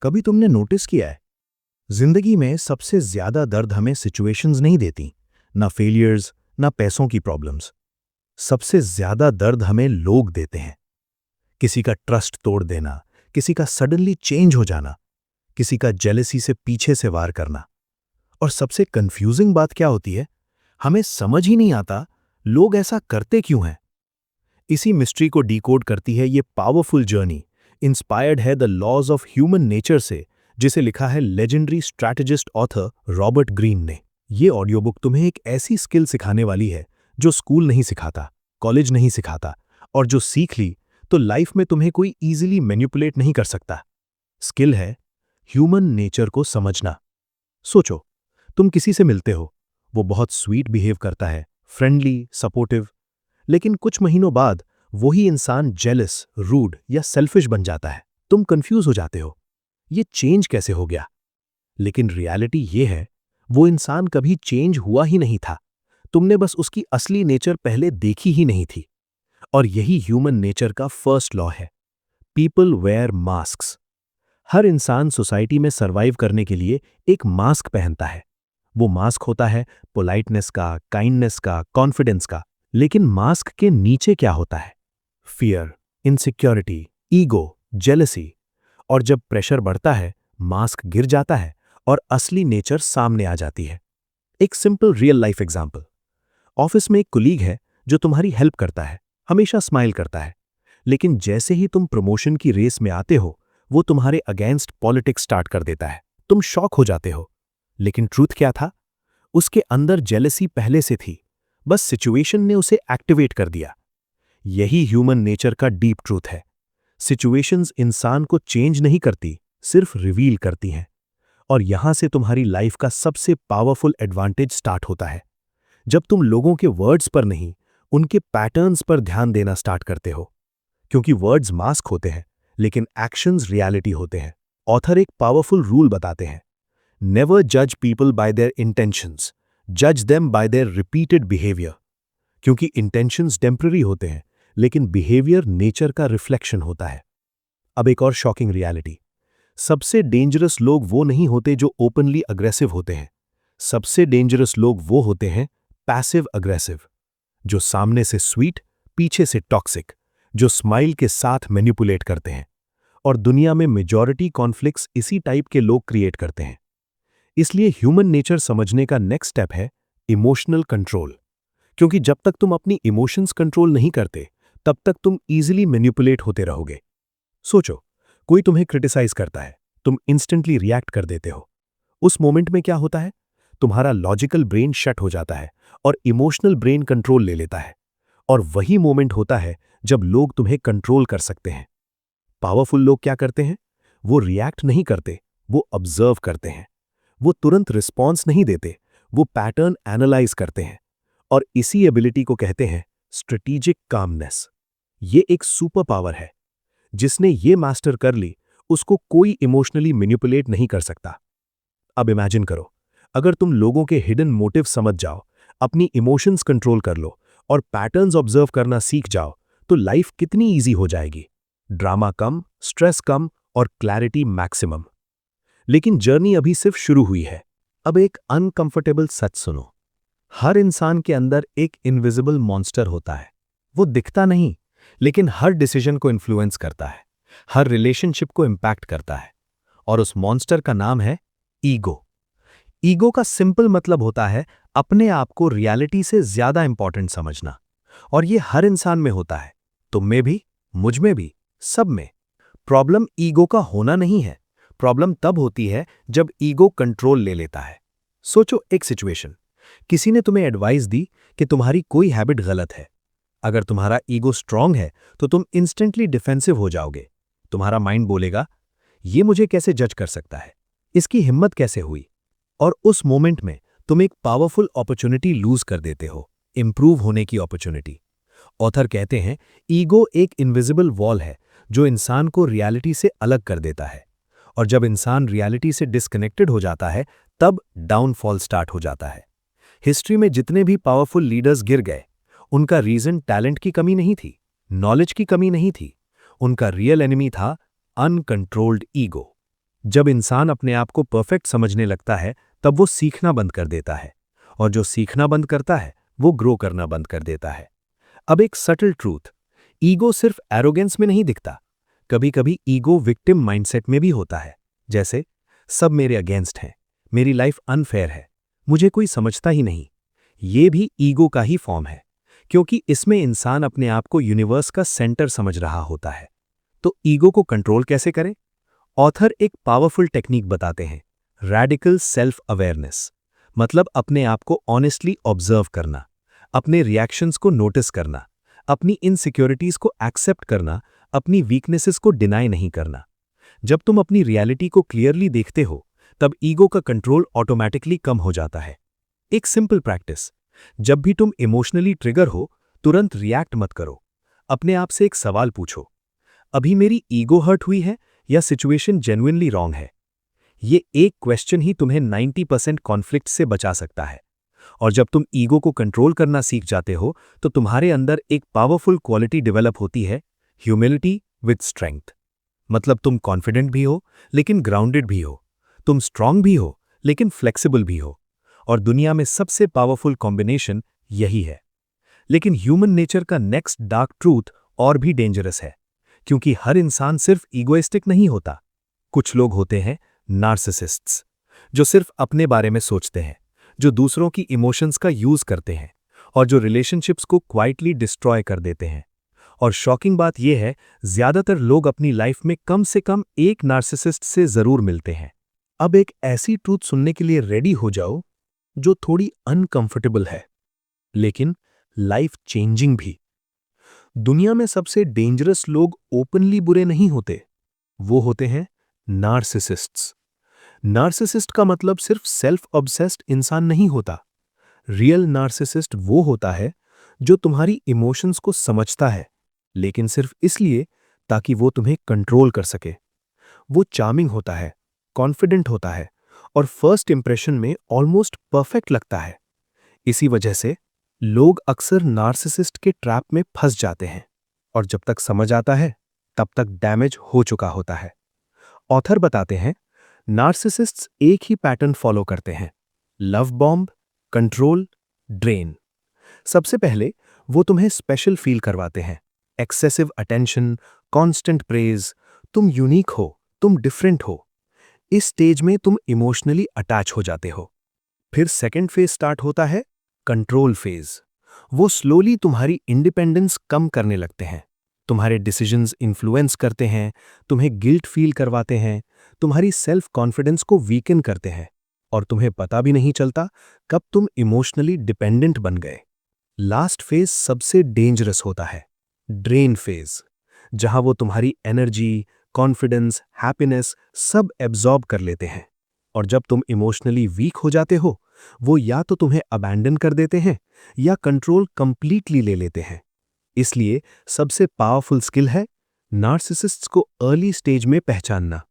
कभी तुमने नोटिस किया है, जिंदगी में सबसे ज्यादा दर्द हमें सिचुएशंस नहीं देती, ना फेलियर्स, ना पैसों की प्रॉब्लम्स। सबसे ज्यादा दर्द हमें लोग देते हैं। किसी का ट्रस्ट तोड़ देना, किसी का सडनली चेंज हो जाना, किसी का जेलसी से पीछे से वार करना। और सबसे कंफ्यूजिंग बात क्या होती है, हमें समझ ही नहीं आता लोग ऐसा करते क्यों हैं। इसी मिस्ट्री को डीकोड करती है ये पावरफुल जर्नी, इंस्पायर्ड है the laws of human nature से, जिसे लिखा है legendary strategist author Robert Greene ने। ये ऑडियो बुक तुम्हें एक ऐसी स्किल सिखाने वाली है जो स्कूल नहीं सिखाता, कॉलेज नहीं सिखाता, और जो सीख ली तो लाइफ में तुम्हें कोई इजीली मैनिपुलेट नहीं कर सकता। स्किल है ह्यूमन नेचर को समझना। सोचो, तुम किसी से मिलते हो, वो बहुत स्वीट बिहेव करता है, फ्रेंडली, सपोर्टिव, लेकिन कुछ महीनों बाद वही इंसान जेलस, रूड या सेल्फिश बन जाता है। तुम कंफ्यूज हो जाते हो, ये चेंज कैसे हो गया? लेकिन रियलिटी ये है, वो इंसान कभी चेंज हुआ ही नहीं था। तुमने बस उसकी असली नेचर पहले देखी ही नहीं थी। और यही ह्यूमन नेचर का फर्स्ट लॉ है, पीपल वेयर मास्क्स। हर इंसान सोसाइटी में सर्वाइव करने के लिए एक मास्क पहनता है। वो मास्क होता है पोलाइटनेस का, काइंडनेस का, कॉन्फिडेंस का। लेकिन मास्क के नीचे क्या होता है? Fear, insecurity, ego, jealousy. और जब प्रेशर बढ़ता है, मास्क गिर जाता है और असली नेचर सामने आ जाती है। एक simple real life example. Office में एक कुलीग है जो तुम्हारी हेल्प करता है, हमेशा स्माइल करता है। लेकिन जैसे ही तुम प्रमोशन की रेस में आते हो, वो तुम्हारे अगेंस्ट पॉलिटिक्स स्टार्ट कर देता है। तुम शॉक हो जाते हो। लेकिन ट्रूथ क्या था? उसके अंदर जेलसी पहले से थी, बस सिचुएशन ने उसे एक्टिवेट कर दिया। यही ह्यूमन नेचर का डीप ट्रूथ है। सिचुएशंस इंसान को चेंज नहीं करती, सिर्फ रिवील करती हैं। और यहां से तुम्हारी लाइफ का सबसे पावरफुल एडवांटेज स्टार्ट होता है। जब तुम लोगों के वर्ड्स पर नहीं, उनके पैटर्न्स पर ध्यान देना स्टार्ट करते हो। क्योंकि वर्ड्स मास्क होते हैं, लेकिन एक्शंस रियलिटी होते हैं। ऑथर एक पावरफुल रूल बताते हैं, नेवर जज पीपल बाय देयर इंटेंशंस, जज them by there repeated behaviour. क्योंकि इंटेंशंस टेम्पररी होते हैं, लेकिन बिहेवियर नेचर का रिफ्लेक्शन होता है। अब एक और शॉकिंग रियलिटी, सबसे डेंजरस लोग वो नहीं होते जो ओपनली अग्रेसिव होते हैं। सबसे डेंजरस लोग वो होते हैं पैसिव अग्रेसिव, जो सामने से स्वीट, पीछे से टॉक्सिक, जो स्माइल के साथ मैनिपुलेट करते हैं। और दुनिया में मेजॉरिटी कॉन्फ्लिक्ट्स इसी टाइप के लोग क्रिएट करते हैं। इसलिए ह्यूमन नेचर समझने का नेक्स्ट स्टेप है इमोशनल कंट्रोल। क्योंकि जब तक तुम अपनी इमोशंस कंट्रोल नहीं करते, तब तक तुम इजीली मैनिपुलेट होते रहोगे। सोचो, कोई तुम्हें क्रिटिसाइज करता है, तुम इंस्टेंटली रिएक्ट कर देते हो। उस मोमेंट में क्या होता है? तुम्हारा लॉजिकल ब्रेन शट हो जाता है और इमोशनल ब्रेन कंट्रोल ले लेता है। और वही मोमेंट होता है जब लोग तुम्हें कंट्रोल कर सकते हैं। पावरफुल लोग क्या करते हैं? वो रिएक्ट नहीं करते, वो ऑब्जर्व करते हैं। वो तुरंत रिस्पॉन्स नहीं देते, वो पैटर्न एनालाइज करते हैं। और इसी एबिलिटी को कहते हैं स्ट्रेटेजिक कामनेस। ये एक सुपर पावर है। जिसने ये मास्टर कर ली, उसको कोई इमोशनली मैनिपुलेट नहीं कर सकता। अब इमेजिन करो, अगर तुम लोगों के हिडन मोटिव समझ जाओ, अपनी इमोशंस कंट्रोल कर लो और पैटर्न्स ऑब्जर्व करना सीख जाओ, तो लाइफ कितनी इजी हो जाएगी। ड्रामा कम, स्ट्रेस कम और क्लैरिटी मैक्सिमम। लेकिन जर्नी अभी सिर्फ शुरू हुई है। अब एक अनकंफर्टेबल सच सुनो, हर इंसान के अंदर एक इनविजिबल मॉन्स्टर होता है। वो दिखता नहीं, लेकिन हर डिसीजन को इन्फ्लुएंस करता है, हर रिलेशनशिप को इंपैक्ट करता है। और उस मॉन्स्टर का नाम है ईगो। ईगो का सिंपल मतलब होता है अपने आप को रियलिटी से ज्यादा इंपॉर्टेंट समझना। और ये हर इंसान में होता है, तुम में भी, मुझ में भी, सब में। प्रॉब्लम ईगो का होना नहीं है, प्रॉब्लम तब होती है जब ईगो कंट्रोल ले लेता है। सोचो एक सिचुएशन, किसी ने तुम्हें एडवाइस दी कि तुम्हारी कोई हैबिट गलत है। अगर तुम्हारा ईगो स्ट्रांग है तो तुम इंस्टेंटली डिफेंसिव हो जाओगे। तुम्हारा माइंड बोलेगा, ये मुझे कैसे जज कर सकता है, इसकी हिम्मत कैसे हुई। और उस मोमेंट में तुम एक पावरफुल अपॉर्चुनिटी लूज कर देते हो, इंप्रूव होने की अपॉर्चुनिटी। ऑथर कहते हैं ईगो एक इनविजिबल वॉल है जो इंसान को रियलिटी से अलग कर देता है। और जब इंसान रियलिटी से डिस्कनेक्टेड हो जाता है, तब डाउनफॉल स्टार्ट हो जाता है। हिस्ट्री में जितने भी पावरफुल लीडर्स गिर गए, उनका रीजन टैलेंट की कमी नहीं थी, नॉलेज की कमी नहीं थी। उनका रियल एनिमी था अनकंट्रोल्ड ईगो। जब इंसान अपने आप को परफेक्ट समझने लगता है, तब वो सीखना बंद कर देता है, और जो सीखना बंद करता है, वो ग्रो करना बंद कर देता है। अब एक सटल ट्रूथ, ईगो सिर्फ एरोगेंस में नहीं दिखता। कभी कभी ईगो विक्टिम माइंडसेट में भी होता है। जैसे, सब मेरे अगेंस्ट हैं, मेरी लाइफ अनफेयर है, मुझे कोई समझता ही नहीं। ये भी ईगो का ही फॉर्म है, क्योंकि इसमें इंसान अपने आप को यूनिवर्स का सेंटर समझ रहा होता है। तो ईगो को कंट्रोल कैसे करें? ऑथर एक पावरफुल टेक्निक बताते हैं, रैडिकल सेल्फ अवेयरनेस। मतलब अपने आप को ऑनेस्टली ऑब्जर्व करना, अपने रिएक्शंस को नोटिस करना, अपनी इनसिक्योरिटीज को एक्सेप्ट करना, अपनी वीकनेसेस को डिनाई नहीं करना। जब तुम अपनी रियलिटी को क्लियरली देखते हो, तब ईगो का कंट्रोल ऑटोमैटिकली कम हो जाता है। एक सिंपल प्रैक्टिस, जब भी तुम इमोशनली ट्रिगर हो, तुरंत रिएक्ट मत करो। अपने आप से एक सवाल पूछो, अभी मेरी ईगो हर्ट हुई है या सिचुएशन जेन्युइनली रॉन्ग है? ये एक क्वेश्चन ही तुम्हें 90% कॉन्फ्लिक्ट से बचा सकता है। और जब तुम ईगो को कंट्रोल करना सीख जाते हो, तो तुम्हारे अंदर एक पावरफुल क्वालिटी डेवलप होती है, ह्यूमिलिटी विद स्ट्रेंथ। मतलब तुम कॉन्फिडेंट भी हो, लेकिन ग्राउंडेड भी हो। तुम स्ट्रांग भी हो, लेकिन फ्लेक्सिबल भी हो। और दुनिया में सबसे पावरफुल कॉम्बिनेशन यही है। लेकिन ह्यूमन नेचर का नेक्स्ट डार्क ट्रूथ और भी डेंजरस है, क्योंकि हर इंसान सिर्फ ईगोइस्टिक नहीं होता। कुछ लोग होते हैं नार्सिसिस्ट्स, जो सिर्फ अपने बारे में सोचते हैं, जो दूसरों की इमोशंस का यूज करते हैं, और जो रिलेशनशिप्स को क्वाइटली डिस्ट्रॉय कर देते हैं। और शॉकिंग बात यह है, ज्यादातर लोग अपनी लाइफ में कम से कम एक नार्सिसिस्ट से जरूर मिलते हैं। अब एक ऐसी ट्रूथ सुनने के लिए रेडी हो जाओ, जो थोड़ी अनकंफर्टेबल है, लेकिन लाइफ चेंजिंग भी। दुनिया में सबसे डेंजरस लोग ओपनली बुरे नहीं होते, वो होते हैं नार्सिसिस्ट्स। नार्सिसिस्ट का मतलब सिर्फ सेल्फ ऑब्सेस्ड इंसान नहीं होता। रियल नार्सिसिस्ट वो होता है जो तुम्हारी इमोशंस को समझता है, लेकिन सिर्फ इसलिए ताकि वो तुम्हें कंट्रोल कर सके। वो चार्मिंग होता है, कॉन्फिडेंट होता है, और फर्स्ट इंप्रेशन में ऑलमोस्ट परफेक्ट लगता है। इसी वजह से लोग अक्सर नार्सिसिस्ट के ट्रैप में फंस जाते हैं, और जब तक समझ आता है, तब तक डैमेज हो चुका होता है। ऑथर बताते हैं, नार्सिसिस्ट्स एक ही पैटर्न फॉलो करते हैं, लव बॉम्ब, कंट्रोल, ड्रेन। सबसे पहले वो तुम्हें स्पेशल फील करवाते हैं, एक्सेसिव अटेंशन, कांस्टेंट प्रेज, तुम यूनिक हो, तुम डिफरेंट हो। इस स्टेज में तुम इमोशनली अटैच हो जाते हो। फिर सेकंड फेज स्टार्ट होता है, कंट्रोल फेज। वो स्लोली तुम्हारी इंडिपेंडेंस कम करने लगते हैं, तुम्हारे डिसीजंस इन्फ्लुएंस करते हैं, तुम्हें गिल्ट फील करवाते हैं, तुम्हारी सेल्फ कॉन्फिडेंस को वीकन करते हैं, और तुम्हें पता भी नहीं चलता कब तुम इमोशनली डिपेंडेंट बन गए। लास्ट फेज सबसे डेंजरस होता है, ड्रेन फेज, जहां वो तुम्हारी एनर्जी, कॉन्फिडेंस, हैप्पीनेस सब एब्जॉर्ब कर लेते हैं। और जब तुम इमोशनली वीक हो जाते हो, वो या तो तुम्हें अबैंडन कर देते हैं या कंट्रोल कंप्लीटली ले लेते हैं। इसलिए सबसे पावरफुल स्किल है नार्सिसिस्ट्स को अर्ली स्टेज में पहचानना।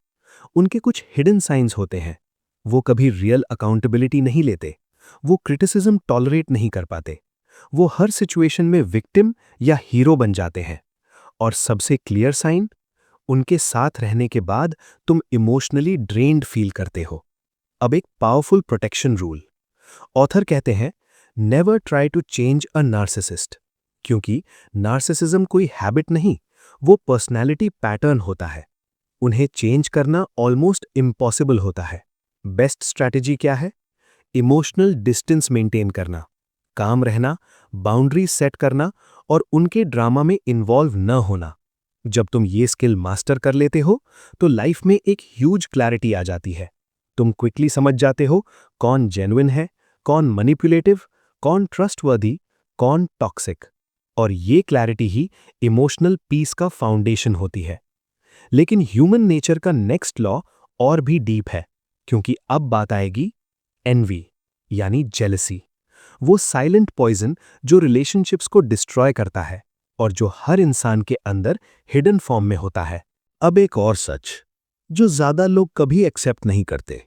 उनके कुछ हिडन साइंस होते हैं। वो कभी रियल अकाउंटेबिलिटी नहीं लेते, वो क्रिटिसिज्म टॉलरेट नहीं कर पाते, वो हर सिचुएशन में विक्टिम या हीरो बन जाते हैं। और सबसे क्लियर साइन, उनके साथ रहने के बाद तुम इमोशनली ड्रेन्ड फील करते हो। अब एक पावरफुल प्रोटेक्शन रूल। ऑथर कहते हैं, never try to change a narcissist, क्योंकि नार्सिसिज्म कोई हैबिट नहीं, वो पर्सनैलिटी पैटर्न होता है। उन्हें चेंज करना ऑलमोस्ट इम्पॉसिबल होता है। बेस्ट स्ट्रैटेजी क्या है? इमोशनल डिस्टेंस मेंटेन करना, काम रहना, बाउंड्रीज सेट करना, और उनके ड्रामा में इन्वॉल्व न होना। जब तुम ये स्किल मास्टर कर लेते हो, तो लाइफ में एक ह्यूज क्लैरिटी आ जाती है। तुम क्विकली समझ जाते हो कौन जेन्युइन है, कौन मैनिपुलेटिव, कौन ट्रस्टवर्दी, कौन टॉक्सिक। और ये क्लैरिटी ही इमोशनल पीस का फाउंडेशन होती है। लेकिन ह्यूमन नेचर का नेक्स्ट लॉ और भी डीप है, क्योंकि अब बात आएगी एनवी, यानी जेलसी। वो साइलेंट पॉइजन जो रिलेशनशिप्स को डिस्ट्रॉय करता है, और जो हर इंसान के अंदर हिडन फॉर्म में होता है। अब एक और सच, जो ज्यादा लोग कभी एक्सेप्ट नहीं करते।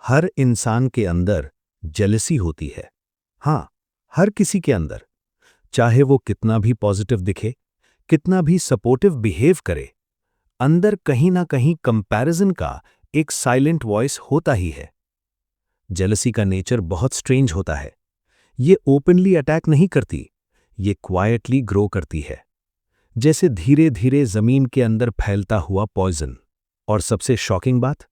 हर इंसान के अंदर जेलसी होती है। हाँ, हर किसी के अंदर। चाहे वो कितना भी पॉजिटिव दिखे, कितना भी सपोर्टिव बिहेव करे, अंदर कहीं ना कहीं कंपैरिजन का एक साइलेंट वॉइस होता ही है। जेलसी का नेचर बहुत स्ट्रेंज होता है। ये ओपनली अटैक नहीं करती, ये क्वाइटली ग्रो करती है, जैसे धीरे धीरे जमीन के अंदर फैलता हुआ पॉइजन। और सबसे शॉकिंग बात,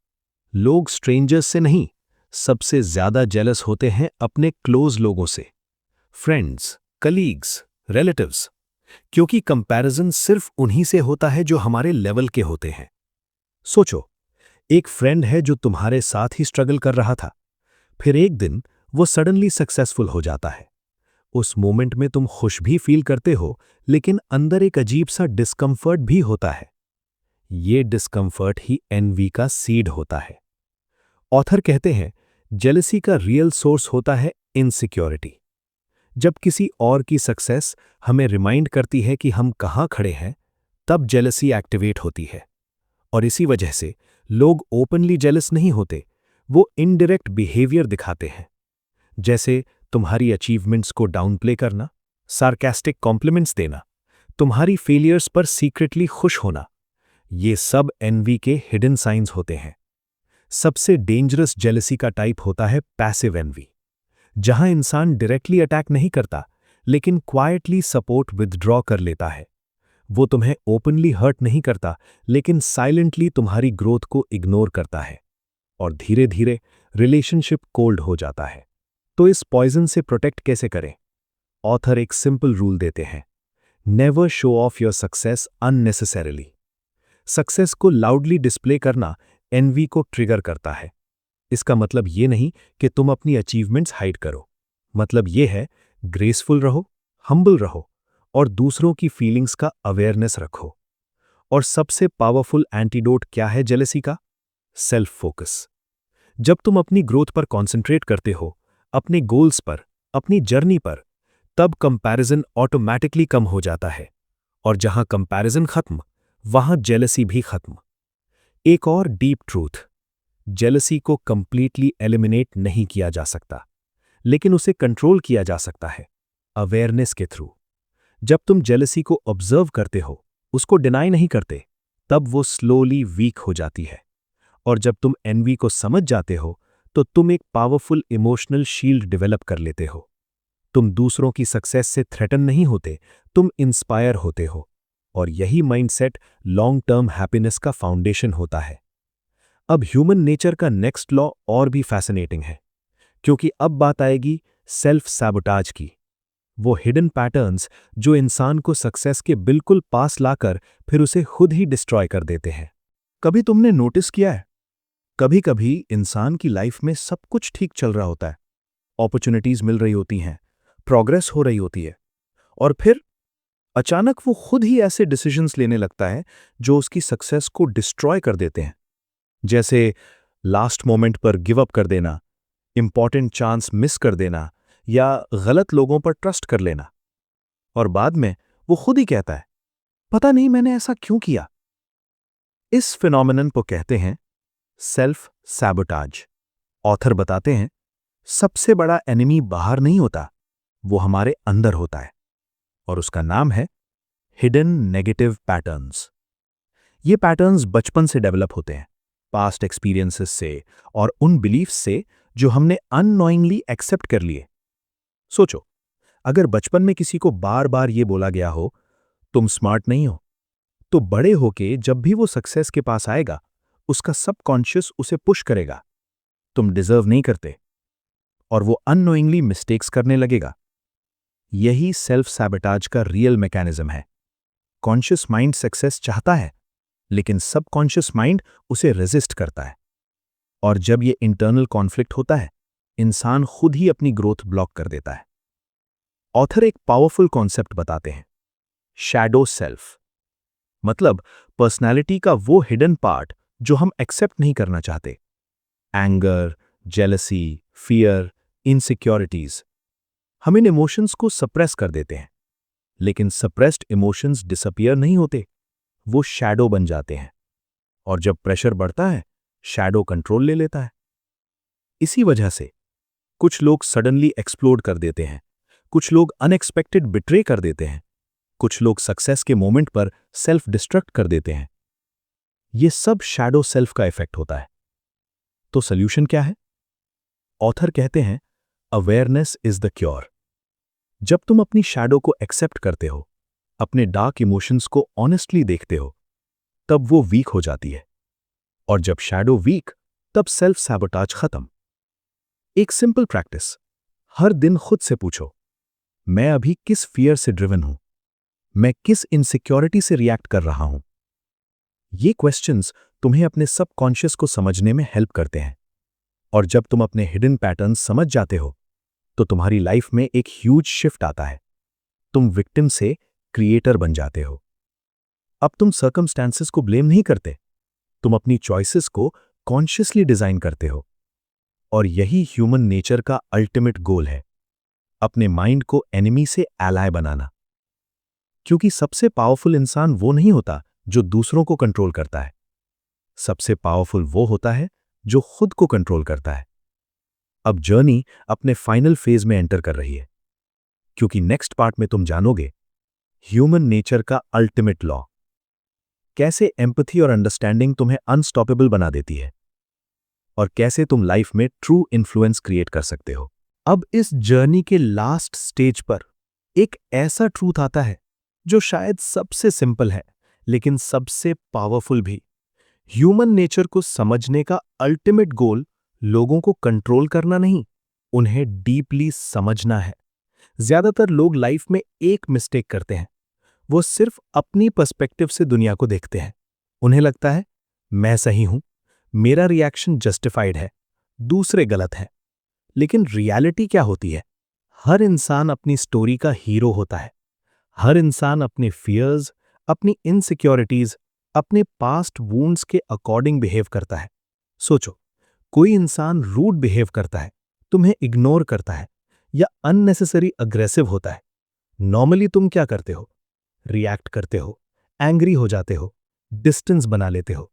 लोग स्ट्रेंजर्स से नहीं, सबसे ज्यादा जेलस होते हैं अपने क्लोज लोगों से, फ्रेंड्स, कलीग्स, रिलेटिव्स, क्योंकि कंपैरिजन सिर्फ उन्हीं से होता है जो हमारे लेवल के होते हैं। सोचो, एक फ्रेंड है जो तुम्हारे साथ ही स्ट्रगल कर रहा था, फिर एक दिन वो सडनली सक्सेसफुल हो जाता है। उस मोमेंट में तुम खुश भी फील करते हो, लेकिन अंदर एक अजीब सा डिस्कंफर्ट भी होता है। ये डिस्कंफर्ट ही एनवी का सीड होता है। ऑथर कहते हैं, जेलसी का रियल सोर्स होता है इनसिक्योरिटी। जब किसी और की सक्सेस हमें रिमाइंड करती है कि हम कहां खड़े हैं, तब जेलसी एक्टिवेट होती है। और इसी वजह से लोग ओपनली जेलस नहीं होते, वो इनडायरेक्ट बिहेवियर दिखाते हैं, जैसे तुम्हारी अचीवमेंट्स को डाउनप्ले करना, सार्कास्टिक कॉम्प्लीमेंट्स देना, तुम्हारी फेलियर्स पर सीक्रेटली खुश होना। ये सब एनवी के हिडन साइंस होते हैं। सबसे डेंजरस जेलसी का टाइप होता है पैसिव एनवी, जहां इंसान डायरेक्टली अटैक नहीं करता, लेकिन क्वाइटली सपोर्ट विथड्रॉ कर लेता है। वो तुम्हें ओपनली हर्ट नहीं करता, लेकिन साइलेंटली तुम्हारी ग्रोथ को इग्नोर करता है, और धीरे धीरे रिलेशनशिप कोल्ड हो जाता है। तो इस पॉइजन से प्रोटेक्ट कैसे करें? ऑथर एक सिंपल रूल देते हैं, never show off your success unnecessarily. Success को लाउडली डिस्प्ले करना एनवी को ट्रिगर करता है। इसका मतलब ये नहीं कि तुम अपनी अचीवमेंट्स हाइड करो, मतलब ये है ग्रेसफुल रहो, हम्बल रहो, और दूसरों की फीलिंग्स का अवेयरनेस रखो। और सबसे पावरफुल एंटीडोट क्या है जेलसी का? Self focus. जब तुम अपनी ग्रोथ पर कॉन्सेंट्रेट करते हो, अपने गोल्स पर, अपनी जर्नी पर, तब कंपैरिजन ऑटोमैटिकली कम हो जाता है। और जहां कंपैरिजन खत्म, वहां जेलसी भी खत्म। एक और डीप ट्रूथ, जेलसी को कंप्लीटली एलिमिनेट नहीं किया जा सकता, लेकिन उसे कंट्रोल किया जा सकता है, अवेयरनेस के थ्रू। जब तुम जेलसी को ऑब्जर्व करते हो, उसको डिनाई नहीं करते, तब वो स्लोली वीक हो जाती है। और जब तुम एनवी को समझ जाते हो, तो तुम एक पावरफुल इमोशनल शील्ड डेवलप कर लेते हो। तुम दूसरों की सक्सेस से थ्रेटन नहीं होते, तुम इंस्पायर होते हो। और यही माइंडसेट लॉन्ग टर्म हैप्पीनेस का फाउंडेशन होता है। अब ह्यूमन नेचर का नेक्स्ट लॉ और भी फैसिनेटिंग है, क्योंकि अब बात आएगी सेल्फ सैबोटाज की। वो हिडन पैटर्न्स जो इंसान को सक्सेस के बिल्कुल पास लाकर फिर उसे खुद ही डिस्ट्रॉय कर देते हैं। कभी तुमने नोटिस किया है, कभी कभी इंसान की लाइफ में सब कुछ ठीक चल रहा होता है, अपॉर्चुनिटीज मिल रही होती हैं, प्रोग्रेस हो रही होती है, और फिर अचानक वो खुद ही ऐसे डिसीजंस लेने लगता है जो उसकी सक्सेस को डिस्ट्रॉय कर देते हैं। जैसे लास्ट मोमेंट पर गिव अप कर देना, इंपॉर्टेंट चांस मिस कर देना, या गलत लोगों पर ट्रस्ट कर लेना। और बाद में वो खुद ही कहता है, पता नहीं मैंने ऐसा क्यों किया। इस फिनोमिनन को कहते हैं सेल्फ सैबोटाज। ऑथर बताते हैं, सबसे बड़ा एनिमी बाहर नहीं होता, वो हमारे अंदर होता है, और उसका नाम है हिडन नेगेटिव पैटर्न्स। ये पैटर्न्स बचपन से डेवलप होते हैं, पास्ट एक्सपीरियंसेस से और उन बिलीफ्स से जो हमने अननोइंगली एक्सेप्ट कर लिए। सोचो, अगर बचपन में किसी को बार बार ये बोला गया हो, तुम स्मार्ट नहीं हो, तो बड़े होके जब भी वो सक्सेस के पास आएगा, उसका सबकॉन्शियस उसे पुश करेगा, तुम डिजर्व नहीं करते, और वो अननोइंगली मिस्टेक्स करने लगेगा। यही सेल्फ सैबोटाज का रियल मैकेनिज्म है। कॉन्शियस माइंड सक्सेस चाहता है, लेकिन सबकॉन्शियस माइंड उसे रेजिस्ट करता है। और जब ये इंटरनल कॉन्फ्लिक्ट होता है, इंसान खुद ही अपनी ग्रोथ ब्लॉक कर देता है। ऑथर एक पावरफुल कॉन्सेप्ट बताते हैं, शैडो सेल्फ। मतलब पर्सनैलिटी का वो हिडन पार्ट जो हम एक्सेप्ट नहीं करना चाहते। एंगर, जेलसी, फियर, इनसिक्योरिटीज, हम इन इमोशंस को सप्रेस कर देते हैं। लेकिन सप्रेस्ड इमोशंस डिसअपियर नहीं होते, वो शैडो बन जाते हैं। और जब प्रेशर बढ़ता है, शैडो कंट्रोल ले लेता है। इसी वजह से कुछ लोग सडनली एक्सप्लोड कर देते हैं, कुछ लोग अनएक्सपेक्टेड बिट्रे कर देते हैं, कुछ लोग सक्सेस के मोमेंट पर सेल्फ डिस्ट्रक्ट कर देते हैं। ये सब शैडो सेल्फ का इफेक्ट होता है। तो सॉल्यूशन क्या है? ऑथर कहते हैं, अवेयरनेस इज द क्योर। जब तुम अपनी शैडो को एक्सेप्ट करते हो, अपने डार्क इमोशंस को ऑनेस्टली देखते हो, तब वो वीक हो जाती है। और जब शैडो वीक, तब सेल्फ सैबोटाज खत्म। एक सिंपल प्रैक्टिस, हर दिन खुद से पूछो, मैं अभी किस फियर से ड्रिवन हूं? मैं किस इनसिक्योरिटी से रिएक्ट कर रहा हूं? ये क्वेश्चंस तुम्हें अपने सबकॉन्शियस को समझने में हेल्प करते हैं। और जब तुम अपने हिडन पैटर्न्स समझ जाते हो, तो तुम्हारी लाइफ में एक ह्यूज शिफ्ट आता है। तुम विक्टिम से क्रिएटर बन जाते हो। अब तुम सर्कमस्टेंसेस को ब्लेम नहीं करते, तुम अपनी चॉइसेस को कॉन्शियसली डिजाइन करते हो। और यही ह्यूमन नेचर का अल्टीमेट गोल है, अपने माइंड को एनिमी से एलाय बनाना। क्योंकि सबसे पावरफुल इंसान वो नहीं होता जो दूसरों को कंट्रोल करता है। सबसे पावरफुल वो होता है जो खुद को कंट्रोल करता है। अब जर्नी अपने फाइनल फेज में एंटर कर रही है, क्योंकि नेक्स्ट पार्ट में तुम जानोगे ह्यूमन नेचर का अल्टीमेट लॉ, कैसे एम्पैथी और अंडरस्टैंडिंग तुम्हें अनस्टॉपेबल बना देती है, और कैसे तुम लाइफ में ट्रू इन्फ्लुएंस क्रिएट कर सकते हो। अब इस जर्नी के लास्ट स्टेज पर एक ऐसा ट्रूथ आता है जो शायद सबसे सिंपल है, लेकिन सबसे पावरफुल भी। ह्यूमन नेचर को समझने का अल्टीमेट गोल लोगों को कंट्रोल करना नहीं, उन्हें डीपली समझना है। ज्यादातर लोग लाइफ में एक मिस्टेक करते हैं, वो सिर्फ अपनी पर्सपेक्टिव से दुनिया को देखते हैं। उन्हें लगता है मैं सही हूं, मेरा रिएक्शन जस्टिफाइड है, दूसरे गलत हैं। लेकिन रियलिटी क्या होती है? हर इंसान अपनी स्टोरी का हीरो होता है। हर इंसान अपने फियर्स, अपनी इनसिक्योरिटीज, अपने पास्ट वूंड्स के अकॉर्डिंग बिहेव करता है। सोचो, कोई इंसान रूड बिहेव करता है, तुम्हें इग्नोर करता है, या अननेसेसरी अग्रेसिव होता है। नॉर्मली तुम क्या करते हो? रिएक्ट करते हो, एंग्री हो जाते हो, डिस्टेंस बना लेते हो।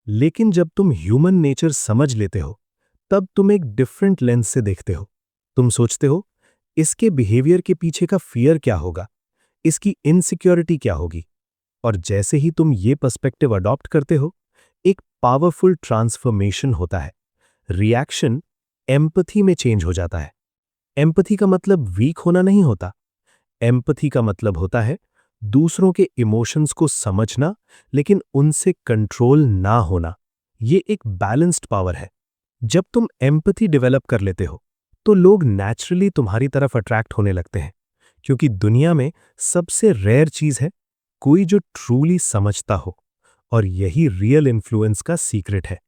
लेकिन जब तुम ह्यूमन नेचर समझ लेते हो, तब तुम एक डिफरेंट लेंस से देखते हो। तुम सोचते हो, इसके बिहेवियर के पीछे का फियर क्या होगा, इसकी इनसिक्योरिटी क्या होगी। और जैसे ही तुम ये पर्सपेक्टिव अडॉप्ट करते हो, एक पावरफुल ट्रांसफॉर्मेशन होता है। रिएक्शन एम्पैथी में चेंज हो जाता है। एम्पैथी का मतलब वीक होना नहीं होता। एम्पैथी का मतलब होता है दूसरों के इमोशंस को समझना, लेकिन उनसे कंट्रोल ना होना। ये एक बैलेंस्ड पावर है। जब तुम एम्पैथी डेवलप कर लेते हो, तो लोग नेचुरली तुम्हारी तरफ अट्रैक्ट होने लगते हैं, क्योंकि दुनिया में सबसे रेयर चीज है कोई जो ट्रूली समझता हो। और यही रियल इन्फ्लुएंस का सीक्रेट है।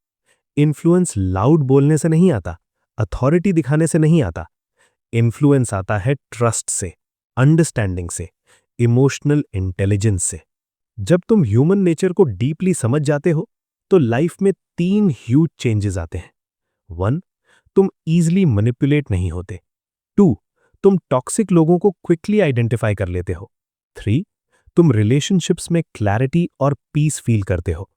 इन्फ्लुएंस लाउड बोलने से नहीं आता, अथॉरिटी दिखाने से नहीं आता। इन्फ्लुएंस आता है ट्रस्ट से, अंडरस्टैंडिंग से, इमोशनल इंटेलिजेंस से। जब तुम ह्यूमन नेचर को डीपली समझ जाते हो, तो लाइफ में 3 ह्यूज चेंजेस आते हैं। 1, तुम ईजिली मैनिपुलेट नहीं होते। 2, तुम टॉक्सिक लोगों को क्विकली आइडेंटिफाई कर लेते हो। 3, तुम रिलेशनशिप्स में क्लैरिटी और पीस फील करते हो।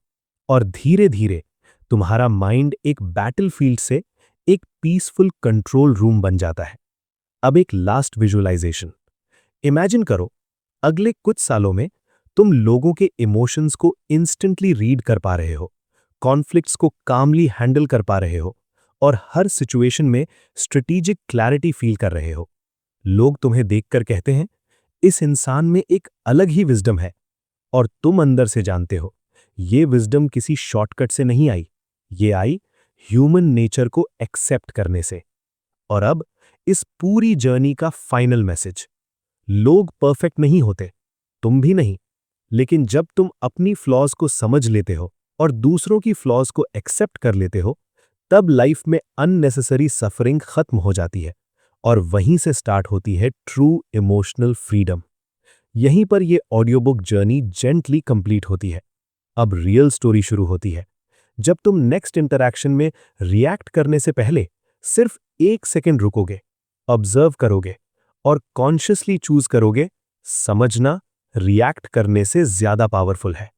और धीरे धीरे तुम्हारा माइंड एक बैटलफील्ड से एक पीसफुल कंट्रोल रूम बन जाता है। अब एक लास्ट विजुअलाइजेशन। इमेजिन करो, अगले कुछ सालों में तुम लोगों के इमोशंस को इंस्टेंटली रीड कर पा रहे हो, कॉन्फ्लिक्ट्स को कामली हैंडल कर पा रहे हो, और हर सिचुएशन में स्ट्रेटेजिक क्लैरिटी फील कर रहे हो। लोग तुम्हें देखकर कहते हैं, इस इंसान में एक अलग ही विजडम है। और तुम अंदर से जानते हो, ये विजडम किसी शॉर्टकट से नहीं आई, ये आई ह्यूमन नेचर को एक्सेप्ट करने से। और अब इस पूरी जर्नी का फाइनल मैसेज, लोग परफेक्ट नहीं होते, तुम भी नहीं। लेकिन जब तुम अपनी फ्लॉज को समझ लेते हो और दूसरों की फ्लॉज को एक्सेप्ट कर लेते हो, तब लाइफ में अननेसेसरी सफरिंग खत्म हो जाती है, और वहीं से स्टार्ट होती है ट्रू इमोशनल फ्रीडम। यहीं पर यह audio book journey gently complete होती है। अब रियल स्टोरी शुरू होती है, जब तुम नेक्स्ट इंटरैक्शन में रिएक्ट करने से पहले सिर्फ 1 सेकंड रुकोगे, ऑब्जर्व करोगे, और कॉन्शियसली चूज करोगे, समझना रिएक्ट करने से ज्यादा पावरफुल है।